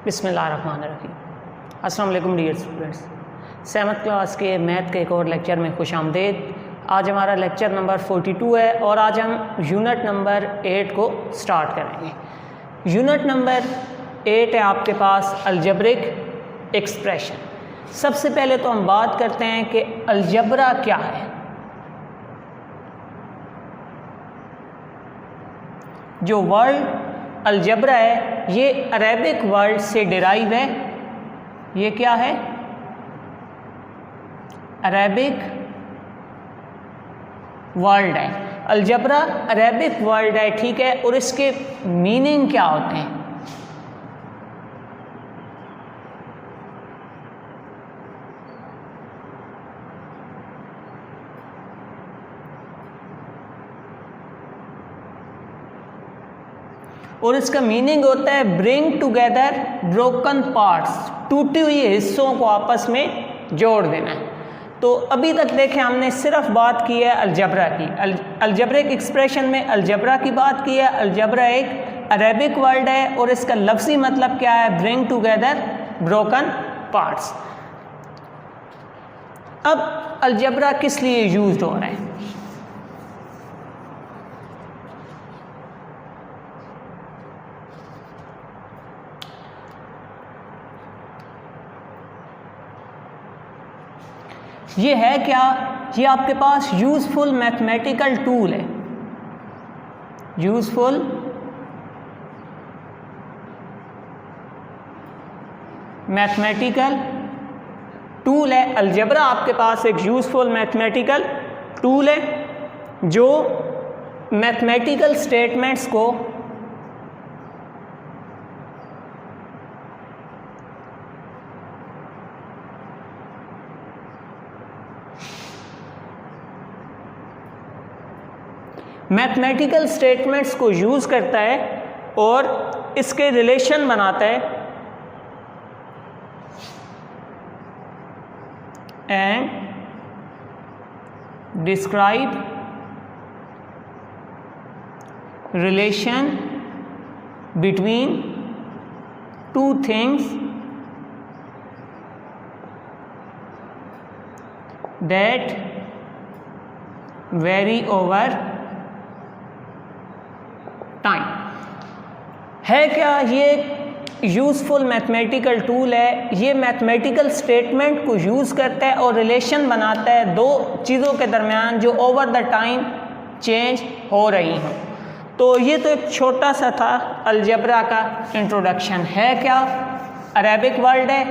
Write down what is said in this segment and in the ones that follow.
बिस्मिल्लाहिर्रहमानिर्रहीम। अस्सलाम वालेकुम डियर स्टूडेंट्स, 7th क्लास के मैथ के एक और लेक्चर में खुश आमदेद। आज हमारा लेक्चर नंबर 42 है और आज हम यूनिट नंबर 8 को स्टार्ट करेंगे। यूनिट नंबर 8 है आपके पास अलजेब्रिक एक्सप्रेशन। सबसे पहले तो हम बात करते हैं कि अलजबरा क्या है। जो वर्ड अलजबरा है ये अरेबिक वर्ड से डिराइव है। ये क्या है? अरेबिक वर्ड है। अलजबरा अरेबिक वर्ड है, ठीक है। और इसके मीनिंग क्या होते हैं? और इसका मीनिंग होता है ब्रिंग टुगेदर ब्रोकन पार्ट्स, टूटी हुई हिस्सों को आपस में जोड़ देना है। तो अभी तक देखें हमने सिर्फ बात की है अलजबरा की। अलजबरिक एक्सप्रेशन में अलजबरा की बात की है। अलजबरा एक अरेबिक वर्ड है और इसका लफ्ज़ी मतलब क्या है? Bring together broken parts. अब अलजबरा किस लिए यूज्ड हो रहा है? ये है क्या? ये आपके पास यूज़फुल मैथमेटिकल टूल है। यूज़फुल मैथमेटिकल टूल है। अलजबरा आपके पास एक यूज़फुल मैथमेटिकल टूल है जो मैथमेटिकल स्टेटमेंट्स को यूज़ करता है और इसके रिलेशन बनाता है and describe relation between two things that very over time. है क्या? ये यूज़फुल मैथमेटिकल टूल है। ये मैथमेटिकल स्टेटमेंट को यूज़ करता है और रिलेशन बनाता है दो चीज़ों के दरमियान जो ओवर द टाइम चेंज हो रही हों। तो ये तो एक छोटा सा था अलजबरा का इंट्रोडक्शन। है क्या? अरेबिक वर्ड है।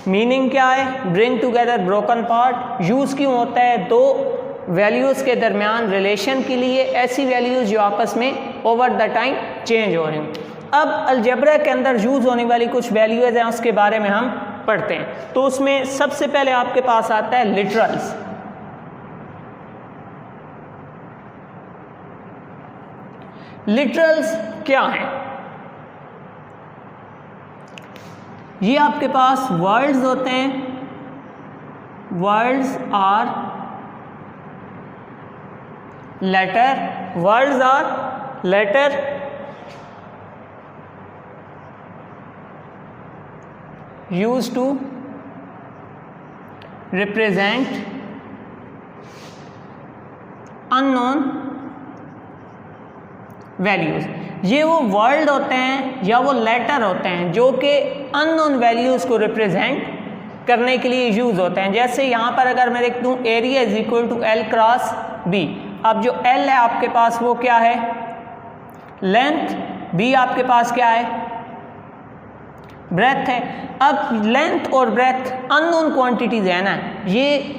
मीनिंग क्या है? Bring together broken part. Use क्यों होता है? दो वैल्यूज़ के दरमियान रिलेशन के लिए, ऐसी वैल्यूज़ जो आपस में ओवर द टाइम चेंज हो रही हैं। अब अलजबरा के अंदर यूज़ होने वाली कुछ वैल्यूज़ हैं, उसके बारे में हम पढ़ते हैं। तो उसमें सबसे पहले आपके पास आता है लिटरल्स। लिटरल्स क्या हैं? ये आपके पास वर्ड्स होते हैं। Words are letter, words are letter used to represent unknown values। ये वो वर्ड होते हैं या वो लेटर होते हैं जो कि अननोन वैल्यूज़ को रिप्रेजेंट करने के लिए यूज़ होते हैं। जैसे यहाँ पर अगर मैं लिख दूँ area is equal to L cross B। अब जो L है आपके पास वो क्या है? लेंथ। B आपके पास क्या है? ब्रेथ है। अब लेंथ और ब्रेथ अननोन क्वांटिटीज है ना, ये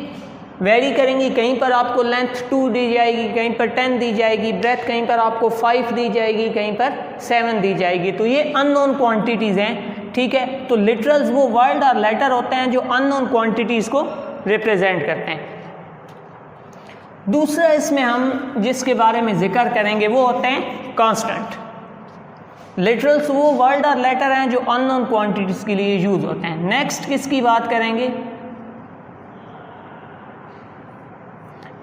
वेरी करेंगी। कहीं पर आपको लेंथ 2 दी जाएगी, कहीं पर 10 दी जाएगी। ब्रेथ कहीं पर आपको 5 दी जाएगी, कहीं पर 7 दी जाएगी। तो ये अननोन क्वांटिटीज हैं, ठीक है। तो लिटरल्स वो वर्ड और लेटर होते हैं जो अननोन क्वांटिटीज को रिप्रेजेंट करते हैं। दूसरा इसमें हम जिसके बारे में जिक्र करेंगे वो होते हैं कांस्टेंट। लिटरल्स वो वर्ड और लेटर हैं जो अननोन क्वांटिटीज के लिए यूज होते हैं। नेक्स्ट किसकी बात करेंगे?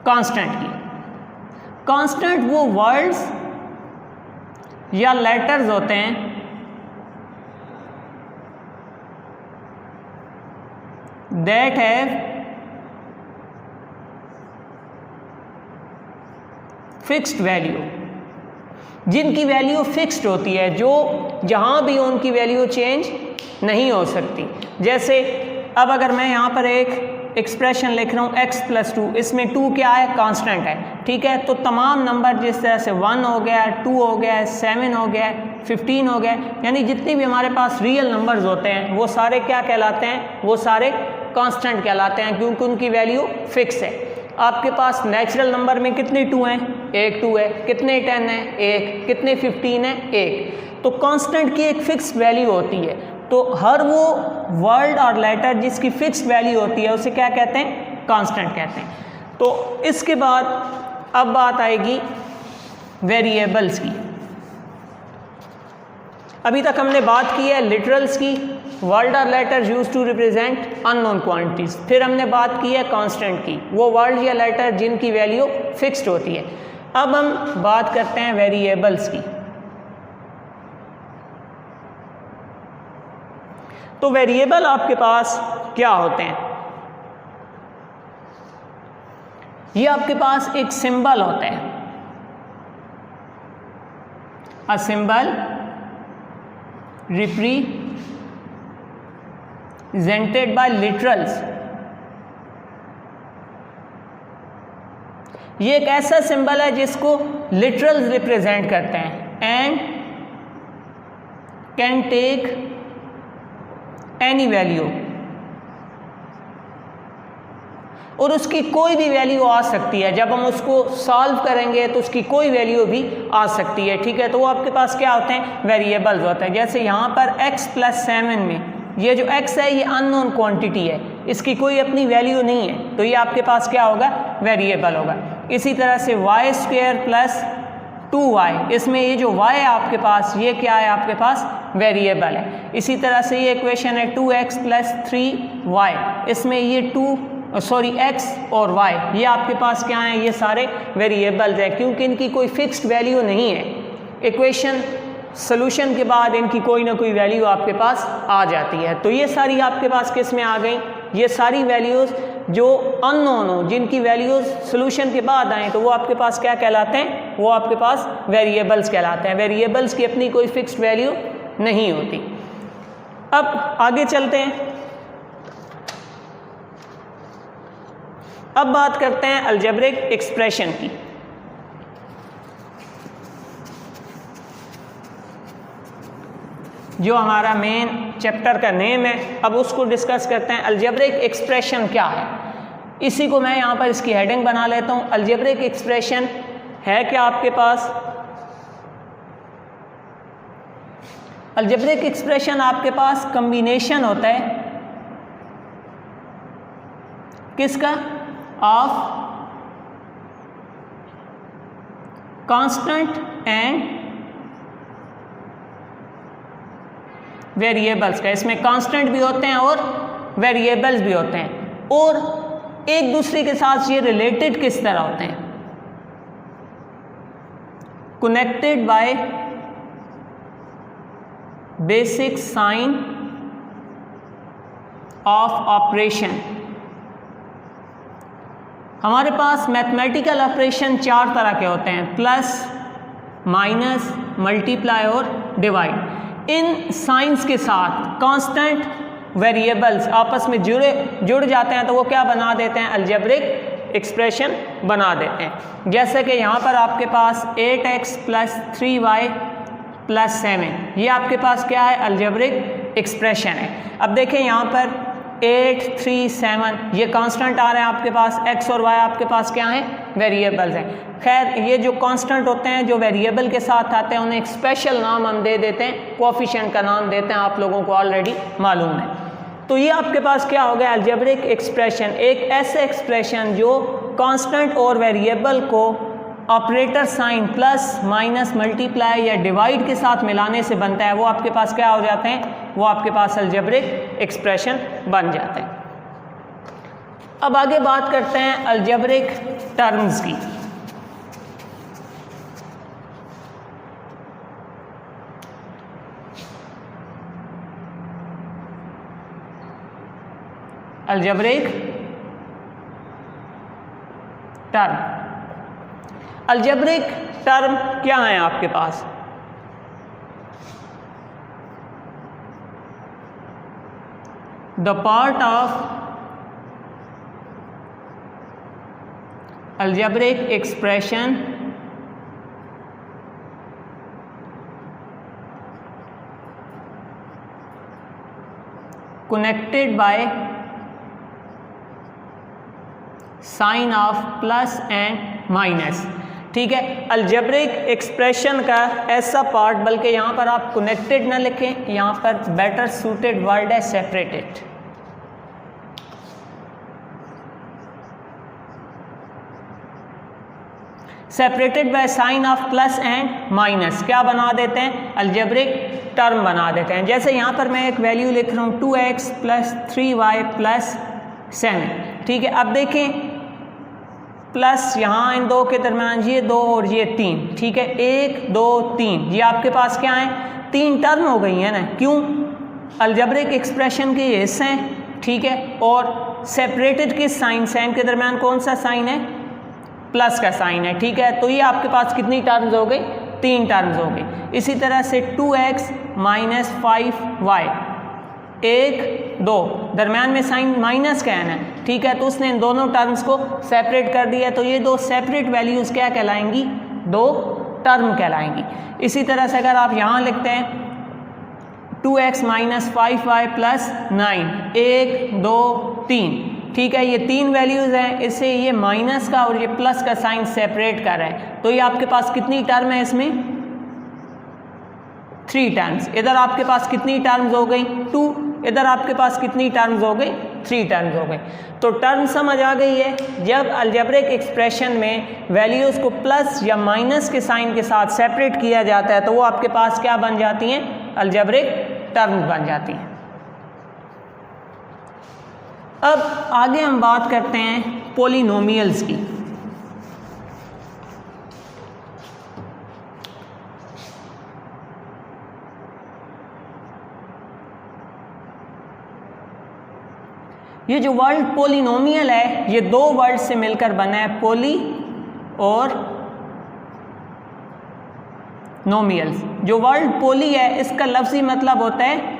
कांस्टेंट की। कांस्टेंट वो वर्ड्स या लेटर्स होते हैं दैट हैव फिक्स्ड वैल्यू, जिनकी वैल्यू फिक्स्ड होती है, जो जहाँ भी उनकी वैल्यू चेंज नहीं हो सकती। जैसे अब अगर मैं यहाँ पर एक एक्सप्रेशन लिख रहा हूँ x + 2, इसमें 2 क्या है, कांस्टेंट है, ठीक है। तो तमाम नंबर जिस तरह से 1 हो गया, 2 हो गया, 7 हो गया, 15 हो गया, यानी जितने भी हमारे पास रियल नंबर्स होते हैं वो सारे क्या कहलाते हैं, वो सारे कांस्टेंट कहलाते हैं, क्योंकि उनकी वैल्यू फिक्स है। आपके पास नेचुरल नंबर में कितने 2 हैं, एक 2 है, कितने 10 है, एक, कितने 15 है, एक। तो कांस्टेंट की एक फिक्स वैल्यू होती है, तो हर वो वर्ड और लेटर जिसकी फिक्स्ड वैल्यू होती है उसे क्या कहते हैं, कांस्टेंट कहते हैं। तो इसके बाद अब बात आएगी वेरिएबल्स की। अभी तक हमने बात की है लिटरल्स की, वर्ड और letter use to represent unknown quantities. फिर हमने बात की है कांस्टेंट की, वो वर्ड या लेटर जिनकी वैल्यू फिक्स्ड होती है। अब हम बात करते हैं वेरिएबल्स की। तो वेरिएबल आपके पास क्या होते हैं, ये आपके पास एक सिंबल होता है, a symbol represented by literals. ये एक ऐसा सिंबल है जिसको लिटरल्स रिप्रेजेंट करते हैं, and can take any value, और उसकी कोई भी वैल्यू आ सकती है। जब हम उसको सॉल्व करेंगे तो उसकी कोई वैल्यू भी आ सकती है, ठीक है। तो वो आपके पास क्या होते हैं, वेरिएबल्स होते हैं। जैसे यहाँ पर x + 7 में ये जो x है ये अननोन क्वांटिटी है, इसकी कोई अपनी वैल्यू नहीं है, तो ये आपके पास क्या होगा, वेरिएबल होगा। इसी तरह से y² + 2y, इसमें ये जो y है आपके पास, ये क्या है, आपके पास वेरिएबल है। इसी तरह से ये इक्वेशन है 2x + 3y, इसमें ये x और y, ये आपके पास क्या है, ये सारे वेरिएबल्स हैं, क्योंकि इनकी कोई फिक्स्ड वैल्यू नहीं है। इक्वेशन सोल्यूशन के बाद इनकी कोई ना कोई वैल्यू आपके पास आ जाती है। तो ये सारी आपके पास किस में आ गई, ये सारी वैल्यूज़ जो अननोन हो, जिनकी वैल्यूज़ सोल्यूशन के बाद आए, तो वो आपके पास क्या कहलाते हैं, वो आपके पास वेरिएबल्स कहलाते हैं। वेरिएबल्स की अपनी कोई फिक्स्ड वैल्यू नहीं होती। अब आगे चलते हैं, अब बात करते हैं अलजेब्रिक एक्सप्रेशन की। जो हमारा मेन चैप्टर का नेम है, अब उसको डिस्कस करते हैं। अलजेब्रिक एक्सप्रेशन क्या है, इसी को मैं यहाँ पर इसकी हेडिंग बना लेता हूँ। अलजेब्रिक एक्सप्रेशन है क्या आपके पास, अलजेब्रिक एक्सप्रेशन आपके पास कम्बिनेशन होता है किसका, ऑफ कांस्टेंट एंड वेरिएबल्स का। इसमें कांस्टेंट भी होते हैं और वेरिएबल्स भी होते हैं, और एक दूसरे के साथ ये रिलेटेड किस तरह होते हैं, connected by basic sign of operation. हमारे पास मैथमेटिकल ऑपरेशन 4 तरह के होते हैं, प्लस, माइनस, मल्टीप्लाई और डिवाइड। इन साइंस के साथ कांस्टेंट वेरिएबल्स आपस में जुड़ जाते हैं, तो वो क्या बना देते हैं, अलजेब्रिक एक्सप्रेशन बना देते हैं। जैसे कि यहाँ पर आपके पास 8x + 3y + 7, ये आपके पास क्या है, अलजेब्रिक एक्सप्रेशन है। अब देखें यहाँ पर 8, 3, 7 ये कांस्टेंट आ रहे हैं आपके पास, x और y आपके पास क्या हैं, वेरिएबल्स हैं। खैर ये जो कांस्टेंट होते हैं, जो वेरिएबल के साथ आते हैं, उन्हें एक स्पेशल नाम हम दे देते हैं, कोएफिशिएंट का नाम देते हैं, आप लोगों को ऑलरेडी मालूम है। तो ये आपके पास क्या हो गया, अलजेब्रिक एक्सप्रेशन, एक ऐसे एक्सप्रेशन जो कांस्टेंट और वेरिएबल को operator sign plus, minus, multiply या डिवाइड के साथ मिलाने से बनता है, वो आपके पास क्या हो जाते हैं, वो आपके पास अलजेब्रिक एक्सप्रेशन बन जाते हैं। अब आगे बात करते हैं अलजेब्रिक टर्म्स की। Algebraic term. अलजेब्रिक टर्म क्या है आपके पास? The part of algebraic expression connected by sign of plus and minus. ठीक है, अलजेब्रिक एक्सप्रेशन का ऐसा पार्ट, बल्कि यहाँ पर आप कनेक्टेड ना लिखें, यहाँ पर बेटर सूटेड वर्ड है separated. Separated by sine of plus and minus क्या बना देते हैं? अलजेब्रिक टर्म बना देते हैं। जैसे यहाँ पर मैं एक वैल्यू लिख रहा हूँ 2x + 3y + 7। ठीक है, अब देखें प्लस यहाँ इन दो के दरम्यान ये 2 और ये 3। ठीक है, 1 2 3 ये आपके पास क्या है? 3 टर्म हो गई है ना। क्यों? अलजेब्रिक एक्सप्रेशन के ये हिस्से हैं। ठीक है, और सेपरेटेड के साइन के दरम्यान कौन सा साइन है? प्लस का साइन है। ठीक है, तो ये आपके पास कितनी टर्म्स हो गई? 3 टर्म्स हो गई। इसी तरह से 2x - 5y 1 2 दरम्यान में साइन माइनस का है ना। ठीक है, तो उसने इन दोनों टर्म्स को सेपरेट कर दिया, तो ये 2 सेपरेट वैल्यूज़ क्या कहलाएंगी? 2 टर्म कहलाएंगी। इसी तरह से अगर आप यहाँ लिखते हैं 2x - 5y + 9 1 2 3। ठीक है, ये 3 वैल्यूज़ हैं, इससे ये माइनस का और ये प्लस का साइन सेपरेट कर रहे हैं, तो ये आपके पास कितनी टर्म है? इसमें 3 टर्म्स। इधर आपके पास कितनी टर्म्स हो गई? 2। इधर आपके पास कितनी टर्म्स हो गई? 3 टर्म्स हो गई। तो टर्म समझ आ गई है। जब अलजेब्रिक एक्सप्रेशन में वैल्यूज़ को प्लस या माइनस के साइन के साथ सेपरेट किया जाता है तो वो आपके पास क्या बन जाती हैं? अलजेब्रिक टर्म्स बन जाती हैं। अब आगे हम बात करते हैं पॉलिनोमियल्स की। ये जो वर्ड पॉलिनोमियल है ये 2 वर्ड से मिलकर बना है, पॉली और नोमियल्स। जो वर्ड पॉली है इसका लफ्ज़ी मतलब होता है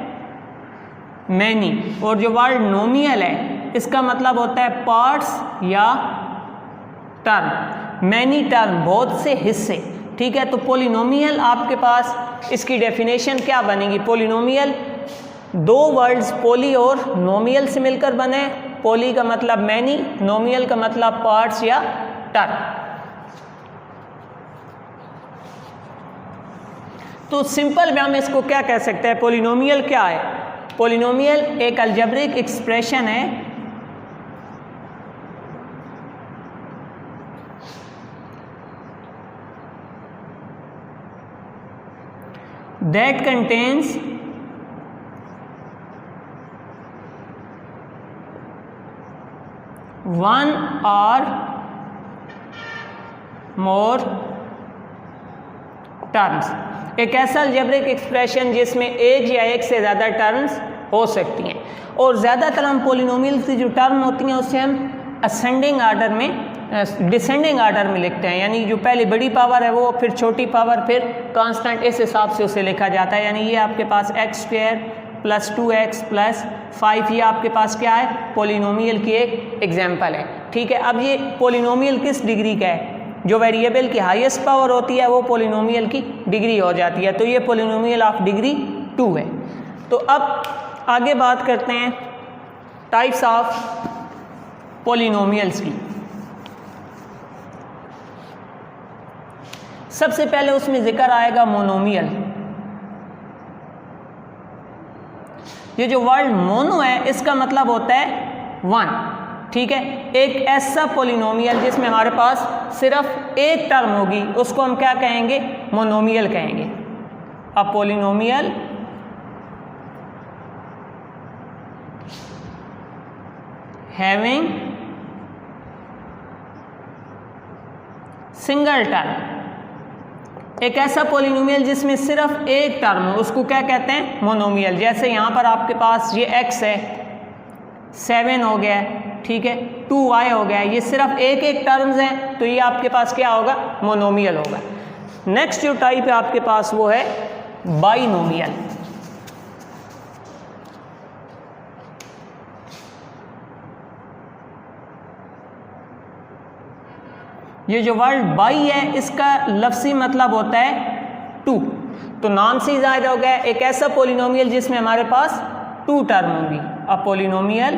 मैनी, और जो वर्ड नोमियल है इसका मतलब होता है पार्ट्स या टर्म। मैनी टर्म, बहुत से हिस्से। ठीक है, तो पॉलिनोमियल आपके पास इसकी डेफिनेशन क्या बनेगी? पॉलिनोमियल 2 वर्ड्स पॉली और नोमियल से मिलकर बने। पॉली का मतलब मैनी, नोमियल का मतलब पार्ट्स या टर्म। तो सिंपल में हम इसको क्या कह सकते हैं? पॉलिनोमियल क्या है? पॉलिनोमियल एक अलजेब्रिक एक्सप्रेशन है that contains one or more terms। एक ऐसा अलजेब्रिक एक्सप्रेशन जिसमें एक या एक से ज़्यादा टर्म्स हो सकती हैं। और ज़्यादातर हम पॉलिनोमियल की जो टर्म होती हैं उससे हम असेंडिंग आर्डर में डिसेंडिंग आर्डर में लिखते हैं, यानी जो पहले बड़ी पावर है वो, फिर छोटी पावर, फिर कांस्टेंट, इस हिसाब से उसे लिखा जाता है। यानी ये आपके पास x² + 2x + 5 ये आपके पास क्या है? पॉलिनोमियल की एक एग्जाम्पल है। ठीक है, अब ये पॉलिनोमियल किस डिग्री का है? जो वेरिएबल की हाईएस्ट पावर होती है वो पॉलिनोमियल की डिग्री हो जाती है, तो ये पॉलिनोमियल ऑफ डिग्री 2 है। तो अब आगे बात करते हैं टाइप्स ऑफ पॉलिनोमियल्स की। सबसे पहले उसमें जिक्र आएगा मोनोमियल। ये जो वर्ड मोनो है इसका मतलब होता है 1। ठीक है, एक ऐसा पॉलिनोमियल जिसमें हमारे पास सिर्फ एक टर्म होगी उसको हम क्या कहेंगे? मोनोमियल कहेंगे। अब पॉलिनोमियल हैविंग सिंगल टर्म, एक ऐसा पॉलिनोमियल जिसमें सिर्फ एक टर्म हो उसको क्या कहते हैं? मोनोमियल। जैसे यहाँ पर आपके पास ये x है, 7 हो गया है, ठीक है, 2y हो गया है। ये सिर्फ एक एक टर्म्स हैं, तो ये आपके पास क्या होगा, मोनोमियल होगा। नेक्स्ट जो टाइप है आपके पास वो है बाइनोमियल। ये जो वर्ड बाई है इसका लफ्ज़ी मतलब होता है 2, तो नाम से ही जाहिर हो गया एक ऐसा पोलिनोमियल जिसमें हमारे पास 2 टर्म होंगी। अ पोलिनोमियल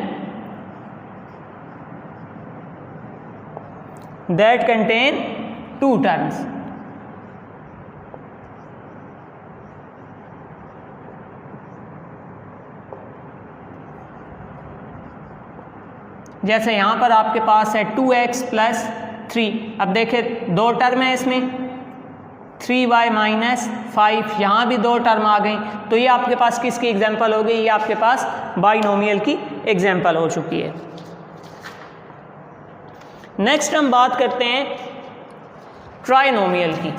दैट कंटेन 2 टर्म्स। जैसे यहां पर आपके पास है 2x + 3। अब देखें 2 टर्म है इसमें, 3y - 5, यहाँ भी 2 टर्म आ गई, तो ये आपके पास किसकी एग्जांपल हो गई, ये आपके पास बाइनोमियल की एग्जांपल हो चुकी है। नेक्स्ट हम बात करते हैं ट्राइनोमियल की।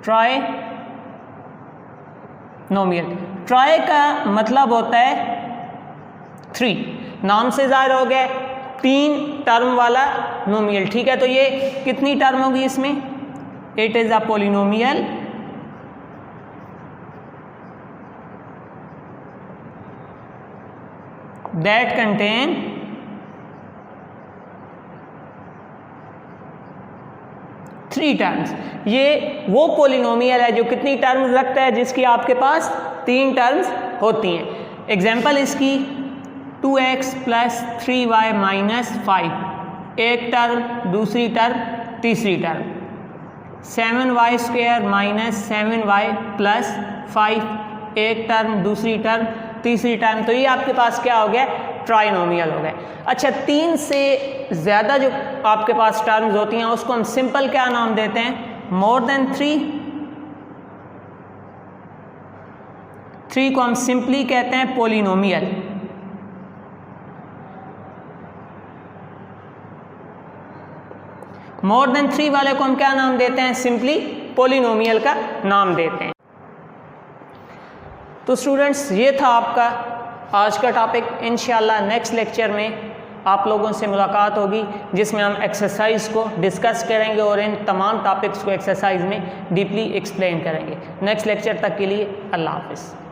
ट्राइनोमियल, ट्राई का मतलब होता है 3, नाम से जाहिर हो गया 3 टर्म वाला नोमियल, ठीक है। तो ये कितनी टर्म होगी इसमें, it is a polynomial that contain 3 terms. ये वो पोलिनोमियल है जो कितनी टर्म्स रखता है, जिसकी आपके पास 3 टर्म्स होती हैं। एग्जाम्पल इसकी 2x + 3y - 5, एक टर्म, दूसरी टर्म, तीसरी टर्म। 7y² - 7y + 5, एक टर्म, दूसरी टर्म, तीसरी टर्म। तो ये आपके पास क्या हो गया, ट्राइनोमियल हो गया। अच्छा, 3 से ज़्यादा जो आपके पास टर्म्स होती हैं उसको हम सिंपल क्या नाम देते हैं, मोर देन 3 को हम सिंपली कहते हैं पोलिनोमियल। मोर देन 3 वाले को हम क्या नाम देते हैं, सिंपली पोलिनोमियल का नाम देते हैं। तो स्टूडेंट्स, ये था आपका आज का टॉपिक। इंशाल्लाह नेक्स्ट लेक्चर में आप लोगों से मुलाकात होगी जिसमें हम एक्सरसाइज को डिस्कस करेंगे और इन तमाम टॉपिक्स को एक्सरसाइज में डीपली एक्सप्लेन करेंगे। नेक्स्ट लेक्चर तक के लिए अल्लाह हाफ़िज़।